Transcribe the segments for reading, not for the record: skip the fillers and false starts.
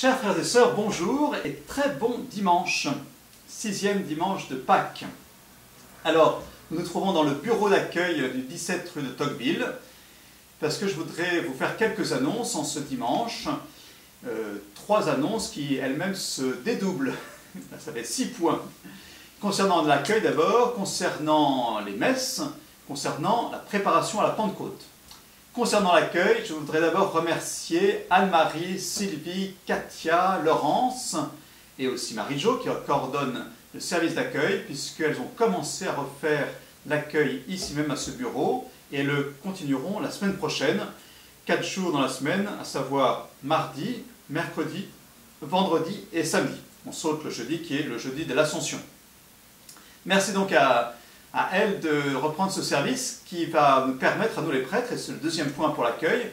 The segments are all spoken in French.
Chers frères et sœurs, bonjour et très bon dimanche, 6e dimanche de Pâques. Alors, nous nous trouvons dans le bureau d'accueil du 17 rue de Tocqueville, parce que je voudrais vous faire quelques annonces en ce dimanche. 3 annonces qui elles-mêmes se dédoublent, ça fait 6 points. Concernant l'accueil d'abord, concernant les messes, concernant la préparation à la Pentecôte. Concernant l'accueil, je voudrais d'abord remercier Anne-Marie, Sylvie, Katia, Laurence et aussi Marie-Jo qui coordonnent le service d'accueil puisqu'elles ont commencé à refaire l'accueil ici même à ce bureau et le continueront la semaine prochaine, 4 jours dans la semaine, à savoir mardi, mercredi, vendredi et samedi. On saute le jeudi qui est le jeudi de l'Ascension. Merci donc à elle de reprendre ce service qui va nous permettre à nous les prêtres, et c'est le deuxième point pour l'accueil,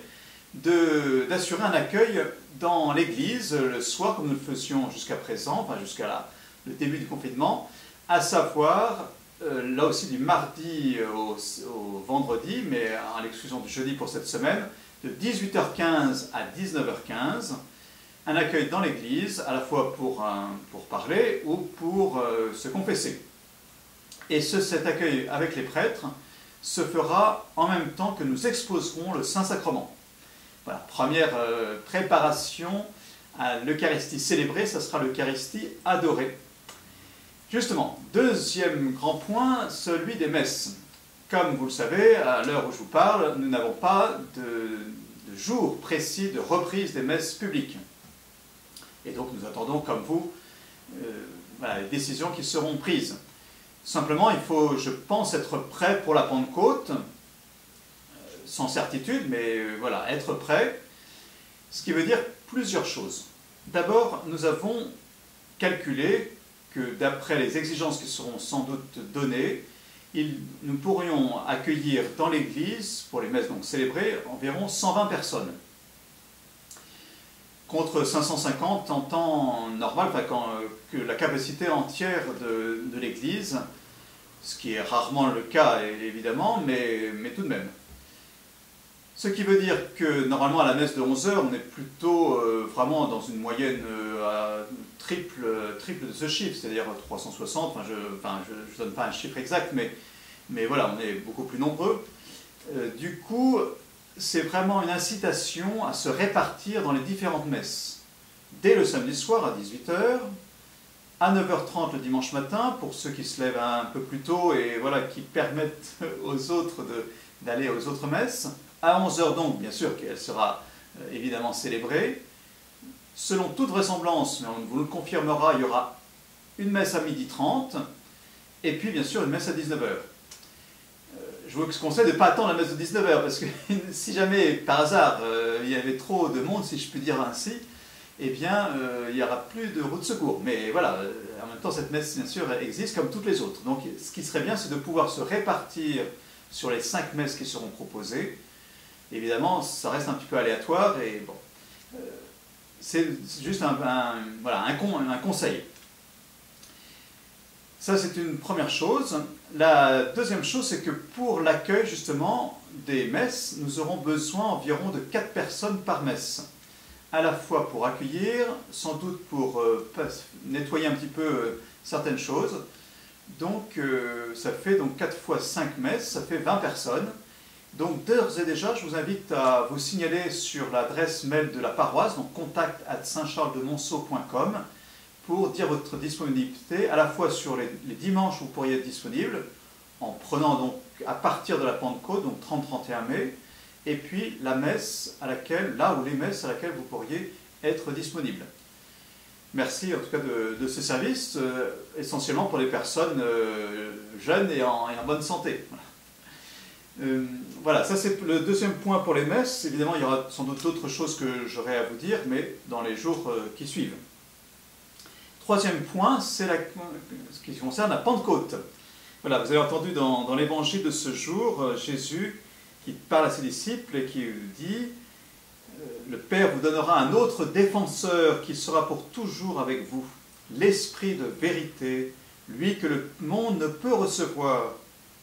d'assurer un accueil dans l'église le soir comme nous le faisions jusqu'à présent, enfin jusqu'à le début du confinement, à savoir là aussi du mardi au vendredi, mais à l'exclusion du jeudi pour cette semaine, de 18h15 à 19h15, un accueil dans l'église, à la fois pour parler ou pour se confesser. Et cet accueil avec les prêtres se fera en même temps que nous exposerons le Saint-Sacrement. Voilà, première préparation à l'Eucharistie célébrée, ça sera l'Eucharistie adorée. Justement, deuxième grand point, celui des messes. Comme vous le savez, à l'heure où je vous parle, nous n'avons pas de jour précis de reprise des messes publiques. Et donc nous attendons, comme vous, voilà, les décisions qui seront prises. Simplement, il faut, je pense, être prêt pour la Pentecôte, sans certitude, mais voilà, être prêt, ce qui veut dire plusieurs choses. D'abord, nous avons calculé que d'après les exigences qui seront sans doute données, nous pourrions accueillir dans l'église, pour les messes donc célébrées, environ 120 personnes. Contre 550 en temps normal, que la capacité entière de l'église, ce qui est rarement le cas évidemment, mais tout de même. Ce qui veut dire que normalement à la messe de 11h, on est plutôt vraiment dans une moyenne triple de ce chiffre, c'est-à-dire 360, je ne donne pas un chiffre exact, mais voilà, on est beaucoup plus nombreux. Du coup, c'est vraiment une incitation à se répartir dans les différentes messes. Dès le samedi soir à 18h, à 9h30 le dimanche matin, pour ceux qui se lèvent un peu plus tôt et voilà, qui permettent aux autres d'aller aux autres messes. À 11h donc, bien sûr, qu'elle sera évidemment célébrée. Selon toute vraisemblance, mais on vous le confirmera, il y aura une messe à 12h30 et puis bien sûr une messe à 19h. Je vous conseille de ne pas attendre la messe de 19h, parce que si jamais, par hasard, il y avait trop de monde, si je puis dire ainsi, eh bien, il n'y aura plus de roue de secours. Mais voilà, en même temps, cette messe, bien sûr, existe comme toutes les autres. Donc, ce qui serait bien, c'est de pouvoir se répartir sur les 5 messes qui seront proposées. Évidemment, ça reste un petit peu aléatoire, et bon, c'est juste un conseil. Ça, c'est une première chose. La deuxième chose, c'est que pour l'accueil, justement, des messes, nous aurons besoin environ de 4 personnes par messe. À la fois pour accueillir, sans doute pour nettoyer un petit peu certaines choses. Donc, ça fait donc 4 fois 5 messes, ça fait 20 personnes. Donc, d'ores et déjà, je vous invite à vous signaler sur l'adresse mail de la paroisse, donc contact@saintcharlesdemonceau.com, pour dire votre disponibilité, à la fois sur les dimanches où vous pourriez être disponible, en prenant donc à partir de la Pentecôte, donc 30-31 mai, et puis la messe à laquelle, là où les messes à laquelle vous pourriez être disponible. Merci en tout cas de ce service, essentiellement pour les personnes jeunes et en bonne santé. Voilà, ça c'est le deuxième point pour les messes. Évidemment, il y aura sans doute d'autres choses que j'aurai à vous dire, mais dans les jours qui suivent. Troisième point, c'est ce qui concerne la Pentecôte. Voilà, vous avez entendu dans l'évangile de ce jour, Jésus qui parle à ses disciples et qui dit « Le Père vous donnera un autre défenseur qui sera pour toujours avec vous, l'Esprit de vérité, lui que le monde ne peut recevoir,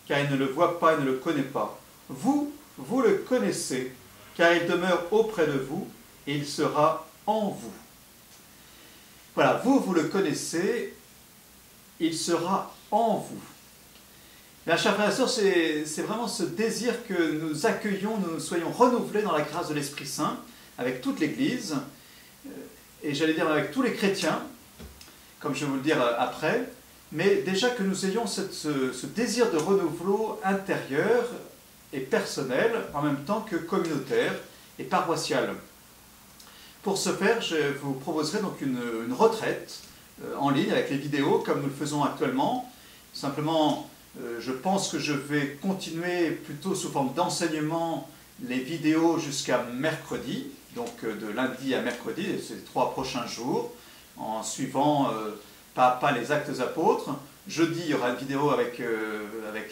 car il ne le voit pas et ne le connaît pas. Vous le connaissez, car il demeure auprès de vous et il sera en vous. » Voilà, vous le connaissez, il sera en vous. Bien, chers frères et sœurs, c'est vraiment ce désir que nous accueillons, nous soyons renouvelés dans la grâce de l'Esprit Saint, avec toute l'Église, et j'allais dire avec tous les chrétiens, comme je vais vous le dire après, mais déjà que nous ayons ce désir de renouveau intérieur et personnel, en même temps que communautaire et paroissial. Pour ce faire, je vous proposerai donc une retraite en ligne avec les vidéos, comme nous le faisons actuellement. Simplement, je pense que je vais continuer plutôt sous forme d'enseignement les vidéos jusqu'à mercredi, donc de lundi à mercredi, ces 3 prochains jours, en suivant pas à pas les actes apôtres. Jeudi, il y aura une vidéo avec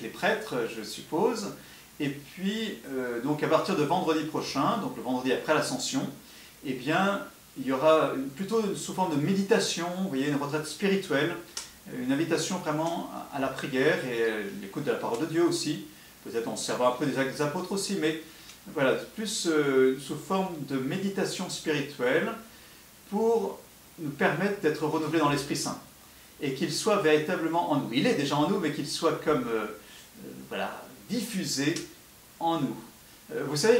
les prêtres, je suppose. Et puis, donc à partir de vendredi prochain, donc le vendredi après l'Ascension, eh bien, il y aura plutôt sous forme de méditation, vous voyez, une retraite spirituelle, une invitation vraiment à la prière et l'écoute de la parole de Dieu aussi. Peut-être on se servera un peu des actes des apôtres aussi, mais voilà, plus sous forme de méditation spirituelle pour nous permettre d'être renouvelés dans l'Esprit Saint. Et qu'il soit véritablement en nous. Il est déjà en nous, mais qu'il soit comme voilà, diffusé en nous. Vous savez,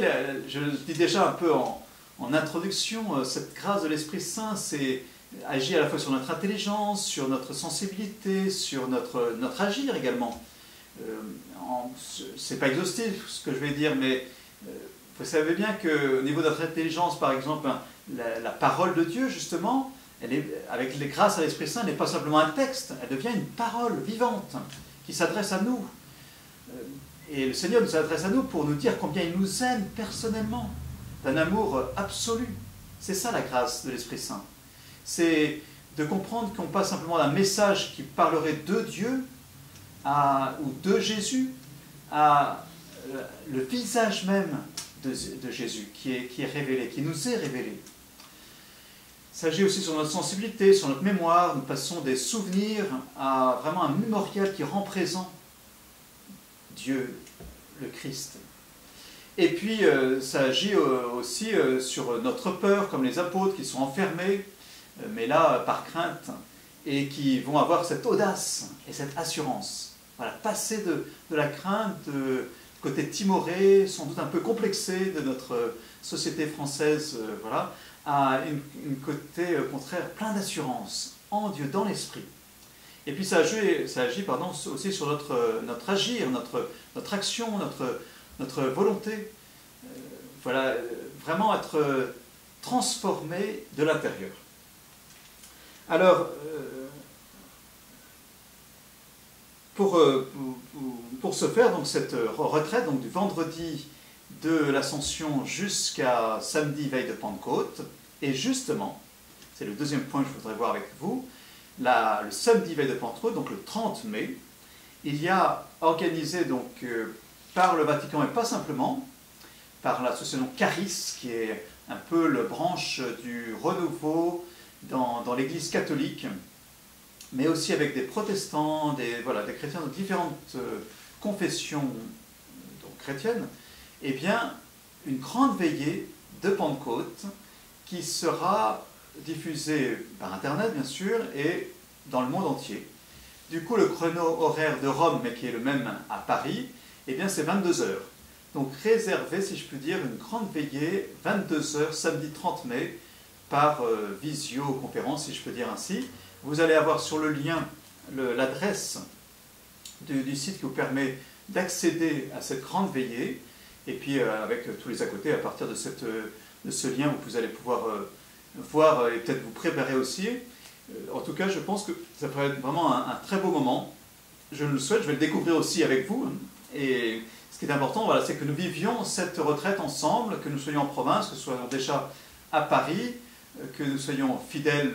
je le dis déjà un peu en introduction, cette grâce de l'Esprit Saint, c'est agir à la fois sur notre intelligence, sur notre sensibilité, sur notre agir également. C'est pas exhaustif ce que je vais dire, mais vous savez bien qu'au niveau de notre intelligence, par exemple, la parole de Dieu, justement, avec les grâces à l'Esprit Saint, elle n'est pas simplement un texte, elle devient une parole vivante qui s'adresse à nous. Et le Seigneur nous adresse à nous pour nous dire combien il nous aime personnellement, d'un amour absolu. C'est ça la grâce de l'Esprit Saint. C'est de comprendre qu'on passe simplement d'un message qui parlerait de Dieu ou de Jésus à le visage même de Jésus qui est révélé, qui nous est révélé. Il s'agit aussi sur notre sensibilité, sur notre mémoire. Nous passons des souvenirs à vraiment un mémorial qui rend présent Dieu, le Christ. Et puis, ça agit aussi sur notre peur, comme les apôtres qui sont enfermés, mais là, par crainte, et qui vont avoir cette audace et cette assurance. Voilà, passer de la crainte, côté timoré, sans doute un peu complexé de notre société française, voilà, à une côté, au contraire, plein d'assurance, en Dieu, dans l'esprit. Et puis ça agit aussi sur notre agir, notre action, notre volonté. Voilà, vraiment être transformé de l'intérieur. Alors, pour ce faire, donc, cette retraite, donc, du vendredi de l'Ascension jusqu'à samedi, veille de Pentecôte, et justement, c'est le deuxième point que je voudrais voir avec vous, le samedi veille de Pentecôte, donc le 30 mai, il y a organisé donc, par le Vatican, et pas simplement, par l'association Charis, qui est un peu la branche du renouveau dans l'Église catholique, mais aussi avec des protestants, des chrétiens de différentes confessions donc, chrétiennes, eh bien, une grande veillée de Pentecôte qui sera diffusée par Internet, bien sûr, et dans le monde entier. Du coup, le créneau horaire de Rome, mais qui est le même à Paris, eh bien, c'est 22 heures. Donc, réservé, si je puis dire, une grande veillée, 22 heures, samedi 30 mai, par visioconférence, si je peux dire ainsi. Vous allez avoir sur le lien l'adresse du site qui vous permet d'accéder à cette grande veillée. Et puis, avec tous les à côté, à partir de ce lien, vous allez pouvoir voir et peut-être vous préparer aussi. En tout cas, je pense que ça pourrait être vraiment un très beau moment. Je le souhaite, je vais le découvrir aussi avec vous. Et ce qui est important, voilà, c'est que nous vivions cette retraite ensemble, que nous soyons en province, que nous soyons déjà à Paris, que nous soyons fidèles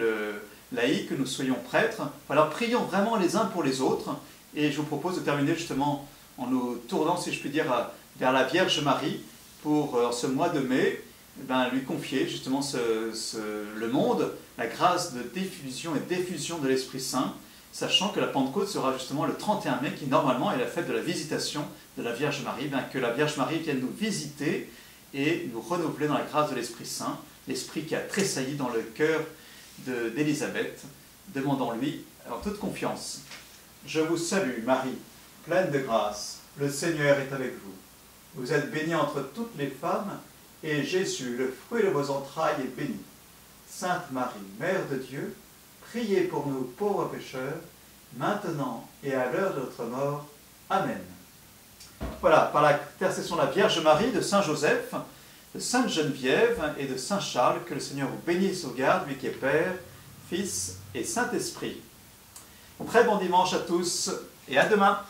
laïcs, que nous soyons prêtres. Alors prions vraiment les uns pour les autres. Et je vous propose de terminer justement en nous tournant, si je puis dire, vers la Vierge Marie pour ce mois de mai, lui confier justement le monde, la grâce de diffusion et d'effusion de l'Esprit Saint, sachant que la Pentecôte sera justement le 31 mai, qui normalement est la fête de la visitation de la Vierge Marie, que la Vierge Marie vienne nous visiter et nous renouveler dans la grâce de l'Esprit Saint, l'Esprit qui a tressailli dans le cœur d'Élisabeth. Demandons-lui en toute confiance. Je vous salue, Marie, pleine de grâce. Le Seigneur est avec vous. Vous êtes bénie entre toutes les femmes, et Jésus, le fruit de vos entrailles, est béni. Sainte Marie, Mère de Dieu, priez pour nous pauvres pécheurs, maintenant et à l'heure de notre mort. Amen. Voilà, par l'intercession de la Vierge Marie, de Saint Joseph, de Sainte Geneviève et de Saint Charles, que le Seigneur vous bénisse et vous garde, lui qui est Père, Fils et Saint-Esprit. Très bon dimanche à tous et à demain.